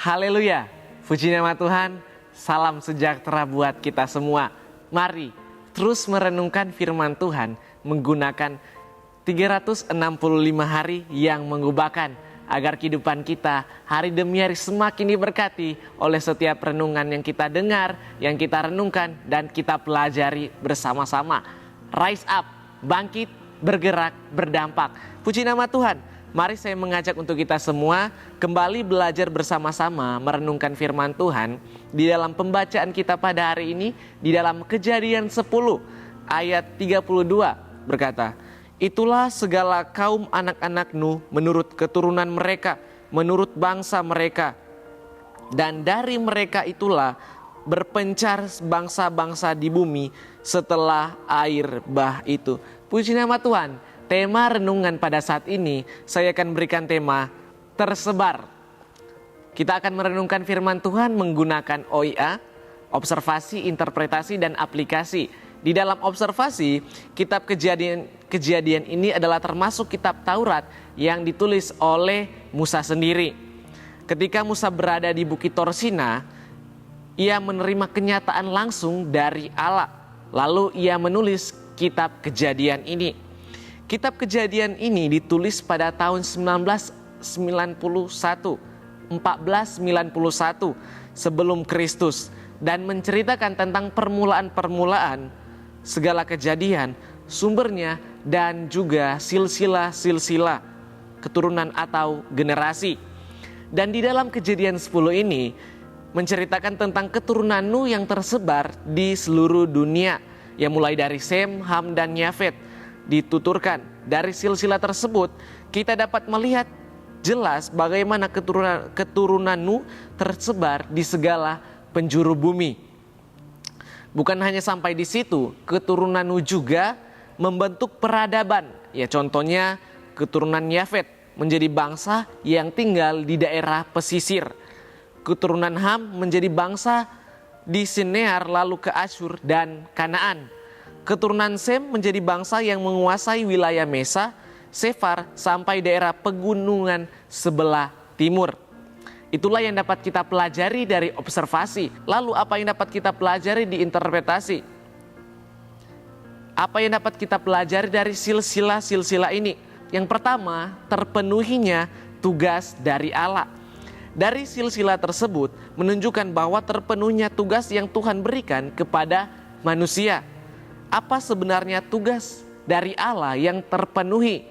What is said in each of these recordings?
Haleluya, puji nama Tuhan, salam sejahtera buat kita semua. Mari terus merenungkan firman Tuhan menggunakan 365 hari yang mengubahkan, agar kehidupan kita hari demi hari semakin diberkati oleh setiap renungan yang kita dengar, yang kita renungkan, dan kita pelajari bersama-sama. Rise up, bangkit, bergerak, berdampak. Puji nama Tuhan. Mari saya mengajak untuk kita semua kembali belajar bersama-sama merenungkan firman Tuhan di dalam pembacaan kita pada hari ini di dalam Kejadian 10 ayat 32 berkata, "Itulah segala kaum anak-anak Nuh menurut keturunan mereka, menurut bangsa mereka. Dan dari mereka itulah berpencar bangsa-bangsa di bumi setelah air bah itu." Puji nama Tuhan. Tema renungan pada saat ini saya akan berikan tema tersebar. Kita akan merenungkan firman Tuhan menggunakan OIA, observasi, interpretasi, dan aplikasi. Di dalam observasi, kitab kejadian ini adalah termasuk kitab Taurat yang ditulis oleh Musa sendiri. Ketika Musa berada di Bukit Torsina, ia menerima kenyataan langsung dari Allah. Lalu ia menulis kitab Kejadian ini. Kitab Kejadian ini ditulis pada tahun 1491 sebelum Kristus dan menceritakan tentang permulaan-permulaan segala kejadian, sumbernya, dan juga silsilah keturunan atau generasi. Dan di dalam Kejadian 10 ini menceritakan tentang keturunan Nuh yang tersebar di seluruh dunia, yang mulai dari Sem, Ham, dan Yafet. Dituturkan dari silsilah tersebut kita dapat melihat jelas bagaimana keturunan Nuh tersebar di segala penjuru bumi. Bukan hanya sampai di situ, keturunan Nuh juga membentuk peradaban. Ya, contohnya keturunan Yafet menjadi bangsa yang tinggal di daerah pesisir. Keturunan Ham menjadi bangsa di Sinear lalu ke Asyur dan Kanaan. Keturunan Sem menjadi bangsa yang menguasai wilayah Mesa, Sefar, sampai daerah pegunungan sebelah timur. Itulah yang dapat kita pelajari dari observasi. Lalu apa yang dapat kita pelajari di interpretasi? Apa yang dapat kita pelajari dari silsilah ini? Yang pertama, terpenuhinya tugas dari Allah. Dari silsilah tersebut menunjukkan bahwa terpenuhnya tugas yang Tuhan berikan kepada manusia. Apa sebenarnya tugas dari Allah yang terpenuhi?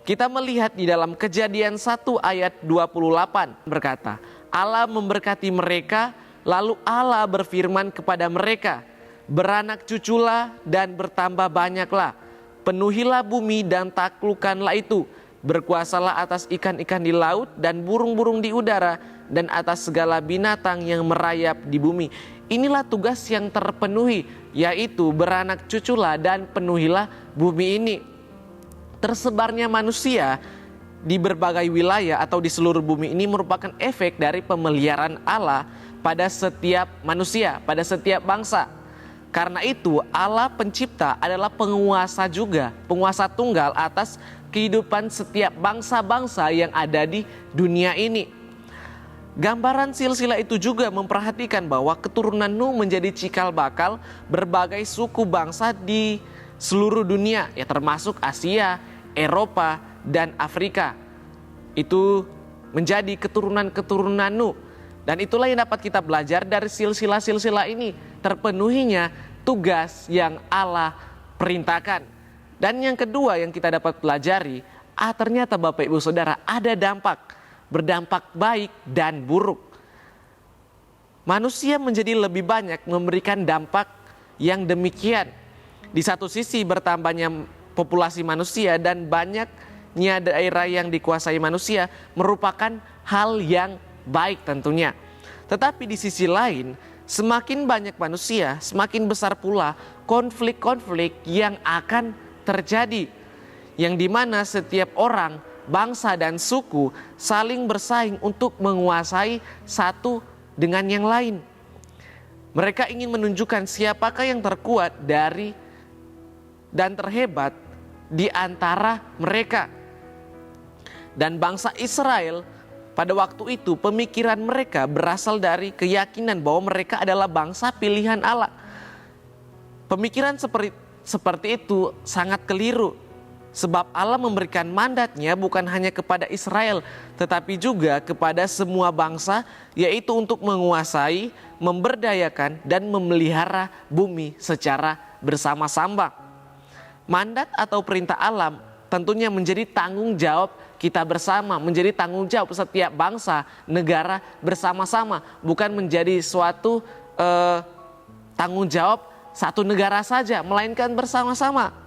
Kita melihat di dalam Kejadian 1 ayat 28 berkata, Allah memberkati mereka, lalu Allah berfirman kepada mereka, beranak cuculah dan bertambah banyaklah, penuhilah bumi dan taklukkanlah itu, berkuasalah atas ikan-ikan di laut dan burung-burung di udara dan atas segala binatang yang merayap di bumi. Inilah tugas yang terpenuhi, yaitu beranak cuculah dan penuhilah bumi ini. Tersebarnya manusia di berbagai wilayah atau di seluruh bumi ini merupakan efek dari pemeliharaan Allah pada setiap manusia, pada setiap bangsa. Karena itu Allah pencipta adalah penguasa juga, penguasa tunggal atas kehidupan setiap bangsa-bangsa yang ada di dunia ini. Gambaran silsilah itu juga memperhatikan bahwa keturunan Nuh menjadi cikal bakal berbagai suku bangsa di seluruh dunia, ya termasuk Asia, Eropa, dan Afrika. Itu menjadi keturunan-keturunan Nuh. Dan itulah yang dapat kita belajar dari silsilah ini, terpenuhinya tugas yang Allah perintahkan. Dan yang kedua yang kita dapat pelajari, ternyata Bapak Ibu Saudara ada dampak. Berdampak baik dan buruk. Manusia menjadi lebih banyak memberikan dampak yang demikian. Di satu sisi bertambahnya populasi manusia dan banyaknya daerah yang dikuasai manusia merupakan hal yang baik tentunya. Tetapi di sisi lain, semakin banyak manusia, semakin besar pula konflik-konflik yang akan terjadi. Yang dimana setiap orang, bangsa dan suku saling bersaing untuk menguasai satu dengan yang lain. Mereka ingin menunjukkan siapakah yang terkuat dari dan terhebat di antara mereka. Dan bangsa Israel Pada waktu itu pemikiran mereka berasal dari keyakinan bahwa mereka adalah bangsa pilihan Allah. Pemikiran seperti itu sangat keliru. Sebab Allah memberikan mandatnya bukan hanya kepada Israel, tetapi juga kepada semua bangsa, yaitu untuk menguasai, memberdayakan, dan memelihara bumi secara bersama-sama. Mandat atau perintah Allah tentunya menjadi tanggung jawab kita bersama, menjadi tanggung jawab setiap bangsa, negara bersama-sama, bukan menjadi suatu tanggung jawab satu negara saja, melainkan bersama-sama.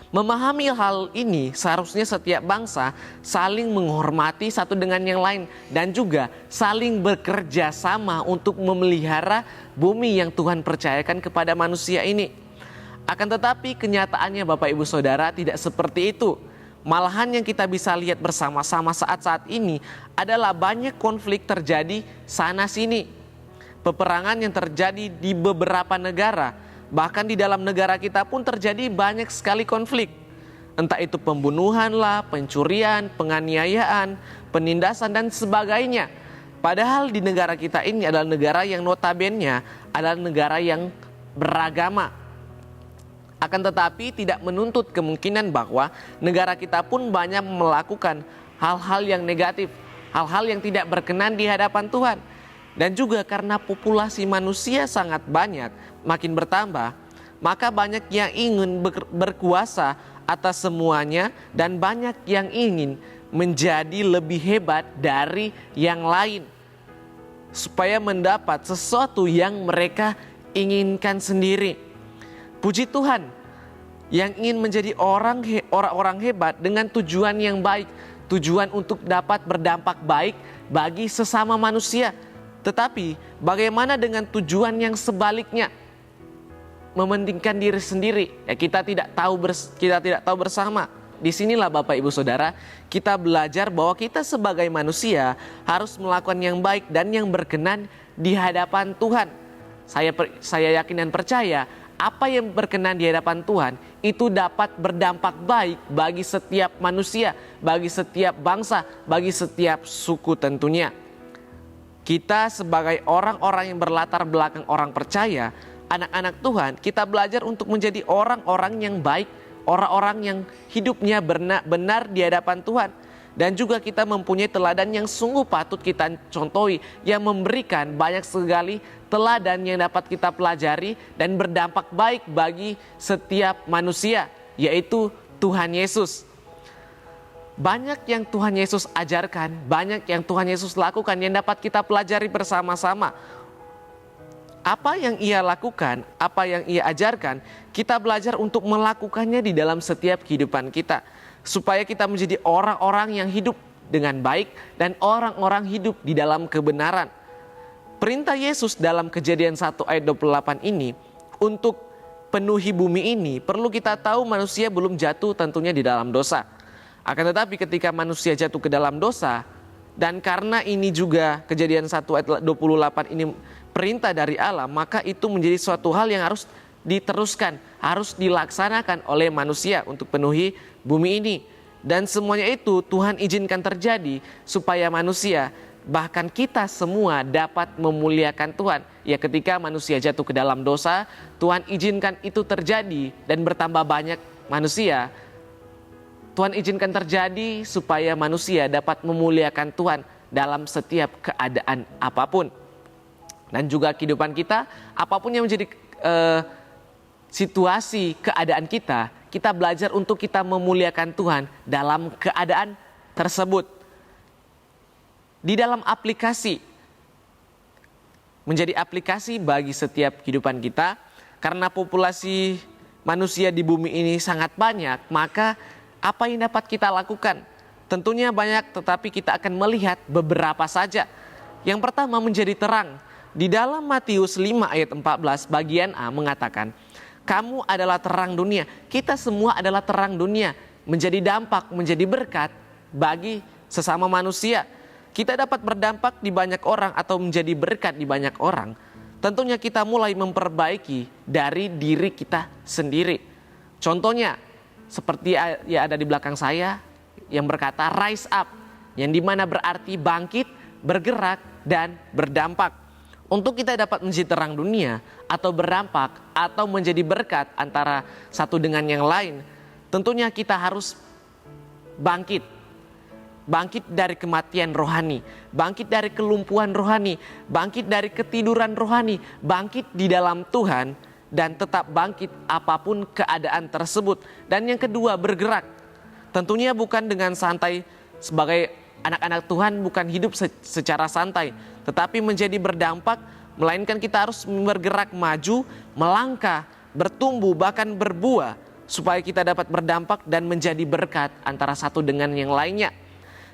Memahami hal ini, seharusnya setiap bangsa saling menghormati satu dengan yang lain dan juga saling bekerja sama untuk memelihara bumi yang Tuhan percayakan kepada manusia ini. Akan tetapi kenyataannya Bapak Ibu Saudara tidak seperti itu. Malahan yang kita bisa lihat bersama-sama saat ini adalah banyak konflik terjadi sana sini. Peperangan yang terjadi di beberapa negara. Bahkan di dalam negara kita pun terjadi banyak sekali konflik. Entah itu pembunuhan lah, pencurian, penganiayaan, penindasan dan sebagainya. Padahal di negara kita ini adalah negara yang notabene adalah negara yang beragama. Akan tetapi tidak menuntut kemungkinan bahwa negara kita pun banyak melakukan hal-hal yang negatif, hal-hal yang tidak berkenan di hadapan Tuhan. Dan juga karena populasi manusia sangat banyak, makin bertambah, maka banyak yang ingin berkuasa atas semuanya dan banyak yang ingin menjadi lebih hebat dari yang lain. Supaya mendapat sesuatu yang mereka inginkan sendiri. Puji Tuhan, yang ingin menjadi orang-orang hebat dengan tujuan yang baik, tujuan untuk dapat berdampak baik bagi sesama manusia. Tetapi bagaimana dengan tujuan yang sebaliknya? Mementingkan diri sendiri. Ya, kita tidak tahu bersama. Disinilah Bapak Ibu Saudara, kita belajar bahwa kita sebagai manusia harus melakukan yang baik dan yang berkenan di hadapan Tuhan. Saya yakin dan percaya apa yang berkenan di hadapan Tuhan itu dapat berdampak baik bagi setiap manusia, bagi setiap bangsa, bagi setiap suku tentunya. Kita sebagai orang-orang yang berlatar belakang orang percaya, anak-anak Tuhan, kita belajar untuk menjadi orang-orang yang baik, orang-orang yang hidupnya benar di hadapan Tuhan. Dan juga kita mempunyai teladan yang sungguh patut kita contohi, yang memberikan banyak sekali teladan yang dapat kita pelajari dan berdampak baik bagi setiap manusia, yaitu Tuhan Yesus. Banyak yang Tuhan Yesus ajarkan, banyak yang Tuhan Yesus lakukan yang dapat kita pelajari bersama-sama. Apa yang Ia lakukan, apa yang Ia ajarkan, kita belajar untuk melakukannya di dalam setiap kehidupan kita. Supaya kita menjadi orang-orang yang hidup dengan baik dan orang-orang hidup di dalam kebenaran. Perintah Yesus dalam Kejadian 1 ayat 28 ini untuk penuhi bumi ini, perlu kita tahu manusia belum jatuh tentunya di dalam dosa. Akan tetapi ketika manusia jatuh ke dalam dosa, dan karena ini juga Kejadian 1 ayat 28 ini perintah dari Allah, maka itu menjadi suatu hal yang harus diteruskan, harus dilaksanakan oleh manusia untuk penuhi bumi ini. Dan semuanya itu Tuhan izinkan terjadi supaya manusia, bahkan kita semua dapat memuliakan Tuhan. Ya, ketika manusia jatuh ke dalam dosa, Tuhan izinkan itu terjadi dan bertambah banyak manusia. Tuhan izinkan terjadi supaya manusia dapat memuliakan Tuhan dalam setiap keadaan apapun. Dan juga kehidupan kita, apapun yang menjadi situasi keadaan kita, kita belajar untuk kita memuliakan Tuhan dalam keadaan tersebut. Di dalam aplikasi, menjadi aplikasi bagi setiap kehidupan kita, karena populasi manusia di bumi ini sangat banyak, maka apa yang dapat kita lakukan? Tentunya banyak, tetapi kita akan melihat beberapa saja. Yang pertama, menjadi terang. Di dalam Matius 5 ayat 14 bagian A mengatakan, kamu adalah terang dunia. Kita semua adalah terang dunia. Menjadi dampak, menjadi berkat bagi sesama manusia. Kita dapat berdampak di banyak orang atau menjadi berkat di banyak orang. Tentunya kita mulai memperbaiki dari diri kita sendiri. Contohnya, seperti yang ada di belakang saya yang berkata rise up. yang dimana berarti bangkit, bergerak, dan berdampak. Untuk kita dapat menjadi terang dunia atau berdampak atau menjadi berkat antara satu dengan yang lain, tentunya kita harus bangkit. Bangkit dari kematian rohani, bangkit dari kelumpuhan rohani, bangkit dari ketiduran rohani, bangkit di dalam Tuhan, dan tetap bangkit apapun keadaan tersebut. Dan yang kedua, bergerak. Tentunya bukan dengan santai. Sebagai anak-anak Tuhan bukan hidup secara santai, tetapi menjadi berdampak, melainkan kita harus bergerak maju, melangkah, bertumbuh, bahkan berbuah, supaya kita dapat berdampak dan menjadi berkat antara satu dengan yang lainnya.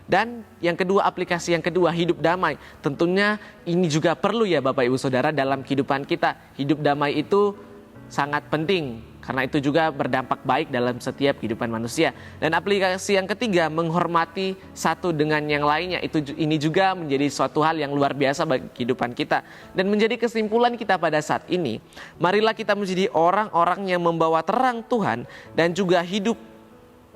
Dan yang kedua, aplikasi yang kedua, hidup damai. Tentunya ini juga perlu ya Bapak Ibu Saudara dalam kehidupan kita. Hidup damai itu sangat penting karena itu juga berdampak baik dalam setiap kehidupan manusia. Dan aplikasi yang ketiga, menghormati satu dengan yang lainnya. Ini juga menjadi suatu hal yang luar biasa bagi kehidupan kita. Dan menjadi kesimpulan kita pada saat ini, marilah kita menjadi orang-orang yang membawa terang Tuhan dan juga hidup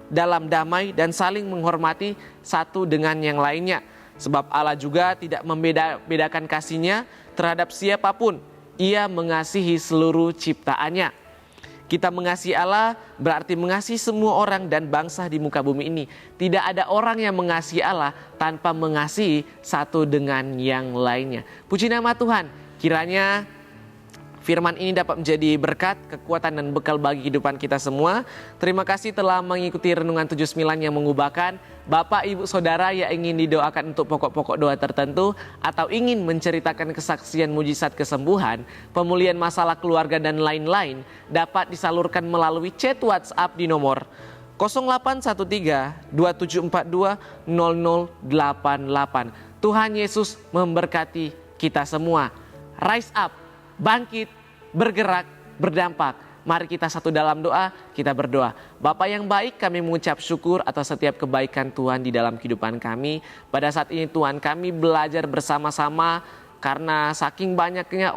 dalam damai dan saling menghormati satu dengan yang lainnya. Sebab Allah juga tidak membedakan kasih-Nya terhadap siapapun. Ia mengasihi seluruh ciptaannya. Kita mengasihi Allah berarti mengasihi semua orang dan bangsa di muka bumi ini. Tidak ada orang yang mengasihi Allah tanpa mengasihi satu dengan yang lainnya. Puji nama Tuhan, kiranya firman ini dapat menjadi berkat, kekuatan dan bekal bagi kehidupan kita semua. Terima kasih telah mengikuti Renungan 79 yang mengubahkan. Bapak, Ibu, Saudara yang ingin didoakan untuk pokok-pokok doa tertentu atau ingin menceritakan kesaksian mujizat kesembuhan, pemulihan masalah keluarga dan lain-lain, dapat disalurkan melalui chat WhatsApp di nomor 0813 2742 0088. Tuhan Yesus memberkati kita semua. Rise up, bangkit, bergerak, berdampak. Mari kita satu dalam doa, kita berdoa. Bapa yang baik, kami mengucap syukur atas setiap kebaikan Tuhan di dalam kehidupan kami. Pada saat ini Tuhan, kami belajar bersama-sama karena saking banyaknya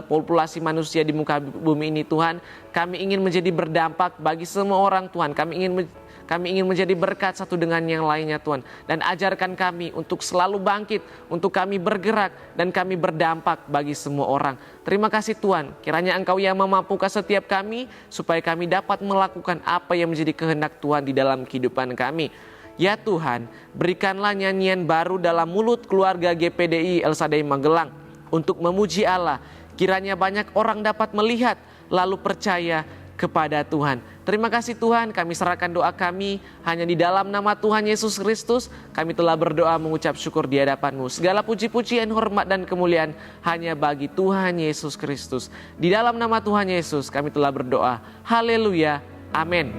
populasi manusia di muka bumi ini Tuhan. Kami ingin menjadi berdampak bagi semua orang Tuhan. Kami ingin menjadi berkat satu dengan yang lainnya Tuhan. Dan ajarkan kami untuk selalu bangkit, untuk kami bergerak dan kami berdampak bagi semua orang. Terima kasih Tuhan, kiranya Engkau yang memampukan setiap kami supaya kami dapat melakukan apa yang menjadi kehendak Tuhan di dalam kehidupan kami. Ya Tuhan, berikanlah nyanyian baru dalam mulut keluarga GPDI El Shaddai Magelang untuk memuji Allah. Kiranya banyak orang dapat melihat lalu percaya kepada Tuhan. Terima kasih Tuhan, kami serahkan doa kami hanya di dalam nama Tuhan Yesus Kristus. Kami telah berdoa mengucap syukur di hadapan-Mu. Segala puji-pujian, hormat dan kemuliaan hanya bagi Tuhan Yesus Kristus. Di dalam nama Tuhan Yesus kami telah berdoa. Haleluya. Amin.